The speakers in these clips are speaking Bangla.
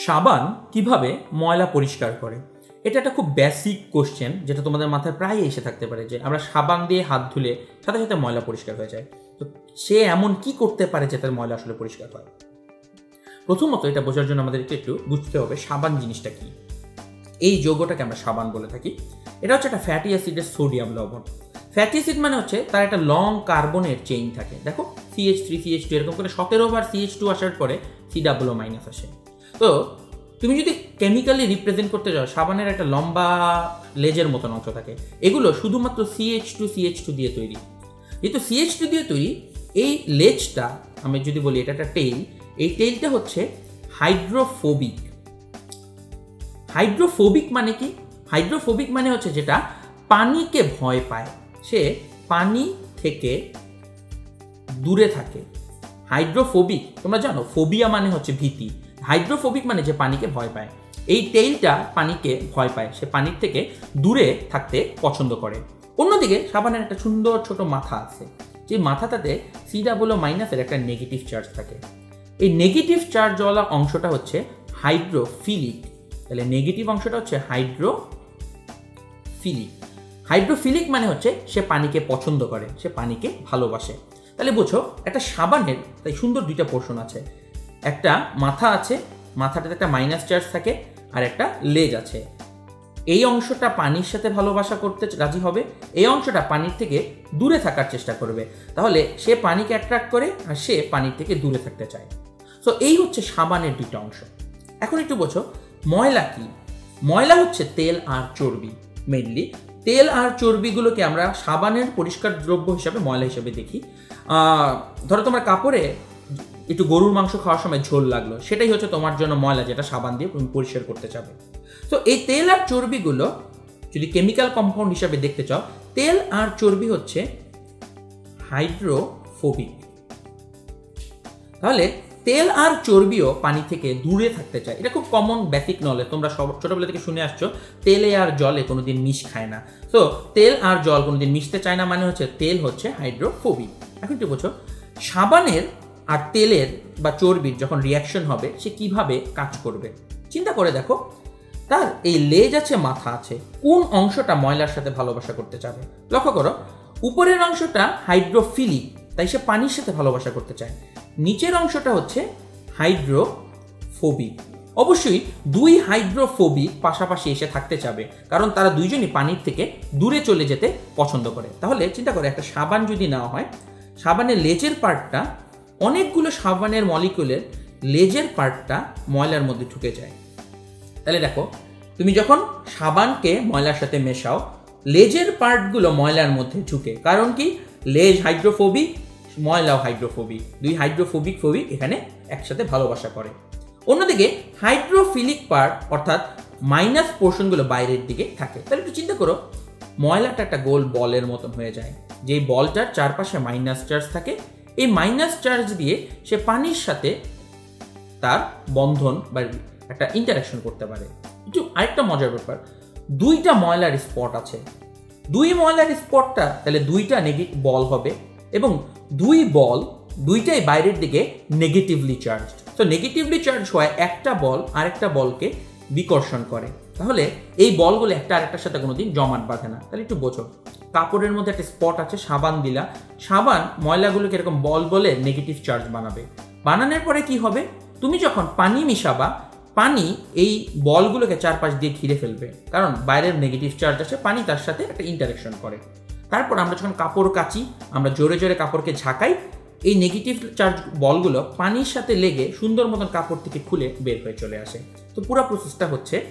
সাবান কিভাবে ময়লা পরিষ্কার করে? এটা একটা খুব বেসিক কোশ্চেন, যেটা তোমাদের মাথায় প্রায় এসে থাকতে পারে যে আমরা সাবান দিয়ে হাত ধুলে সাথে সাথে ময়লা পরিষ্কার হয়ে যায়। তো সে এমন কি করতে পারে যে তার ময়লা আসলে পরিষ্কার হয়? প্রথমত এটা বোঝার জন্য আমাদেরকে একটু বুঝতে হবে সাবান জিনিসটা কি। এই যৌগটাকে আমরা সাবান বলে থাকি। এটা হচ্ছে একটা ফ্যাটি অ্যাসিডের সোডিয়াম লবণ। ফ্যাটি অ্যাসিড মানে হচ্ছে তার একটা লং কার্বনের চেইন থাকে। দেখো CH3 CH2 এরকম করে 17 বার CH2 আসার পরে COO- আসে। তো তুমি যদি কেমিক্যালি রিপ্রেজেন্ট করতে যাও, সাবানের একটা লম্বা লেজের মতন অংশ থাকে। এগুলো শুধুমাত্র CH2 দিয়ে তৈরি। যেহেতু CH2 দিয়ে তৈরি, এই লেজটা আমি যদি বলি এটা একটা টেইল, এই টেইলটা হচ্ছে হাইড্রোফোবিক। হাইড্রোফোবিক মানে কি? হাইড্রোফোবিক মানে হচ্ছে যেটা পানিকে ভয় পায়, সে পানি থেকে দূরে থাকে। হাইড্রোফোবিক তোমরা জানো, ফোবিয়া মানে হচ্ছে ভীতি, হাইড্রোফোবিক মানে যে পানিকে ভয় পায়। এই টেইলটা পানিকে ভয় পায়, সে পানির থেকে দূরে থাকতে পছন্দ করে। অন্যদিকে সাবানের একটা সুন্দর ছোট মাথা আছে, যে মাথাটাতে COO- একটা নেগেটিভ চার্জ থাকে। এই নেগেটিভ চার্জওয়ালা অংশটা হচ্ছে হাইড্রোফিলিক। তাহলে নেগেটিভ অংশটা হচ্ছে হাইড্রোফিলিক। হাইড্রোফিলিক মানে হচ্ছে সে পানিকে পছন্দ করে, সে পানিকে ভালোবাসে। তাহলে বোঝো একটা সাবানের তাই সুন্দর দুইটা পোর্শন আছে। একটা মাথা আছে, মাথাটাতে একটা মাইনাস চার্জ থাকে, আর একটা লেজ আছে। এই অংশটা পানির সাথে ভালোবাসা করতে রাজি হবে, এই অংশটা পানির থেকে দূরে থাকার চেষ্টা করবে। তাহলে সে পানিকে অ্যাট্রাক্ট করে আর সে পানির থেকে দূরে থাকতে চায়। সো এই হচ্ছে সাবানের দুইটা অংশ। এখন একটু বোঝো ময়লা কি। ময়লা হচ্ছে তেল আর চর্বি। মেইনলি তেল আর চর্বিগুলোকে আমরা সাবানের পরিষ্কার দ্রব্য হিসাবে ময়লা হিসাবে দেখি। ধরো তোমার কাপড়ে একটু গরুর মাংস খাওয়ার সময় ঝোল লাগলো, সেটাই হচ্ছে তোমার জন্য ময়লা, যেটা সাবান দিয়ে তুমি পরিষ্কার করতে চাবে। তো এই তেল আর চর্বিগুলো যদি কেমিক্যাল কম্পাউন্ড হিসাবে দেখতে চাও, তেল আর চর্বি হচ্ছে হাইড্রোফোবিক। তাহলে তেল আর চর্বিও পানি থেকে দূরে থাকতে চায়। এটা খুব কমন বেসিক নলেজ, তোমরা সব ছোটবেলা থেকে শুনে আসছো তেলে আর জলে কোনোদিন মিশ খায় না। তো তেল আর জল কোনোদিন মিশতে চায় না মানে হচ্ছে তেল হচ্ছে হাইড্রোফোবিক। এখন একটু বোঝো সাবানের আর তেলের বা চর্বির যখন রিয়াকশন হবে সে কিভাবে কাজ করবে। চিন্তা করে দেখো, তার এই লেজ আছে, মাথা আছে, কোন অংশটা ময়লার সাথে ভালোবাসা করতে চাবে? লক্ষ্য করো, উপরের অংশটা হাইড্রোফিলিক, তাই সে পানির সাথে ভালোবাসা করতে চায়। নিচের অংশটা হচ্ছে হাইড্রোফোবিক। অবশ্যই দুই হাইড্রোফোবিক পাশাপাশি এসে থাকতে চাবে, কারণ তারা দুইজনই পানির থেকে দূরে চলে যেতে পছন্দ করে। তাহলে চিন্তা করে একটা সাবান যদি নেওয়া হয়, সাবানের লেজের পার্টটা, অনেকগুলো সাবানের মলিকুলের লেজের পার্টটা ময়লার মধ্যে ঢুকে যায়। তাহলে দেখো, তুমি যখন সাবানকে ময়লার সাথে মেশাও, লেজের পার্টগুলো ময়লার মধ্যে ঢুকে। কারণ কি? লেজ হাইড্রোফোবিক, ময়লাও হাইড্রোফোবিক, দুই হাইড্রোফোবিক একখানে একসাথে ভালোবাসা করে। অন্যদিকে হাইড্রোফিলিক পার্ট অর্থাৎ মাইনাস পোর্শনগুলো বাইরের দিকে থাকে। তাহলে একটু চিন্তা করো, ময়লাটা একটা গোল বলের মতন হয়ে যায়, যে বলটার চারপাশে মাইনাস চার্জ থাকে। এই মাইনাস চার্জ দিয়ে সে পানির সাথে তার বন্ধন বা একটা ইন্টারাকশন করতে পারে। একটু আরেকটা মজার ব্যাপার, দুইটা ময়লার স্পট আছে। দুই ময়লার স্পটটা তাহলে দুইটা নেগেটিভ বল হবে, এবং দুইটাই বাইরের দিকে নেগেটিভলি চার্জ। তো নেগেটিভলি চার্জ হয় একটা বল আরেকটা বলকে বিকর্ষণ করে। তাহলে এই বলগুলো একটা আরেকটার সাথে কোনোদিন জমাট বাঁধে না। তাহলে একটু বোঝো, কাপড়ের মধ্যে একটা স্পট আছে, সাবান দিলা, সাবান ময়লাগুলোকে এরকম বল বলে নেগেটিভ চার্জ বানাবে। বানানোর পরে কি হবে? তুমি যখন পানি মিশাবা, পানি এই বলগুলোকে চারপাশ দিয়ে ঘিরে ফেলবে, কারণ বাইরের নেগেটিভ চার্জ আছে, পানি তার সাথে একটা ইন্টারাকশন করে। তারপর আমরা যখন কাপড় কাচি, আমরা জোরে জোরে কাপড়কে ঝাঁকাই, এই নেগেটিভ চার্জ বলগুলো পানির সাথে লেগে সুন্দর মতন কাপড় থেকে খুলে বের হয়ে চলে আসে। তো পুরো প্রসেসটা হচ্ছে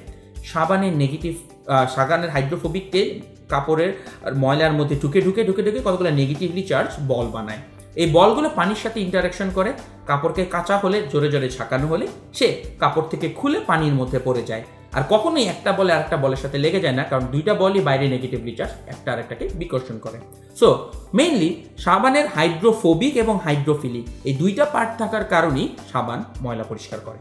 সাবানের হাইড্রোফোবিক তেল কাপড়ের আর ময়লার মধ্যে ঢুকে কতগুলো নেগেটিভলি চার্জ বল বানায়। এই বলগুলো পানির সাথে ইন্টারাকশন করে, কাপড়কে কাঁচা হলে, জোরে জোরে ঝাঁকানো হলে সে কাপড় থেকে খুলে পানির মধ্যে পড়ে যায়। আর কখনোই একটা বলে আরেকটা বলের সাথে লেগে যায় না, কারণ দুইটা বলই বাইরে নেগেটিভলি চার্জ একটা আরেকটাকে বিকর্ষণ করে। সো মেইনলি সাবানের হাইড্রোফোবিক এবং হাইড্রোফিলিক এই দুইটা পার্ট থাকার কারণেই সাবান ময়লা পরিষ্কার করে।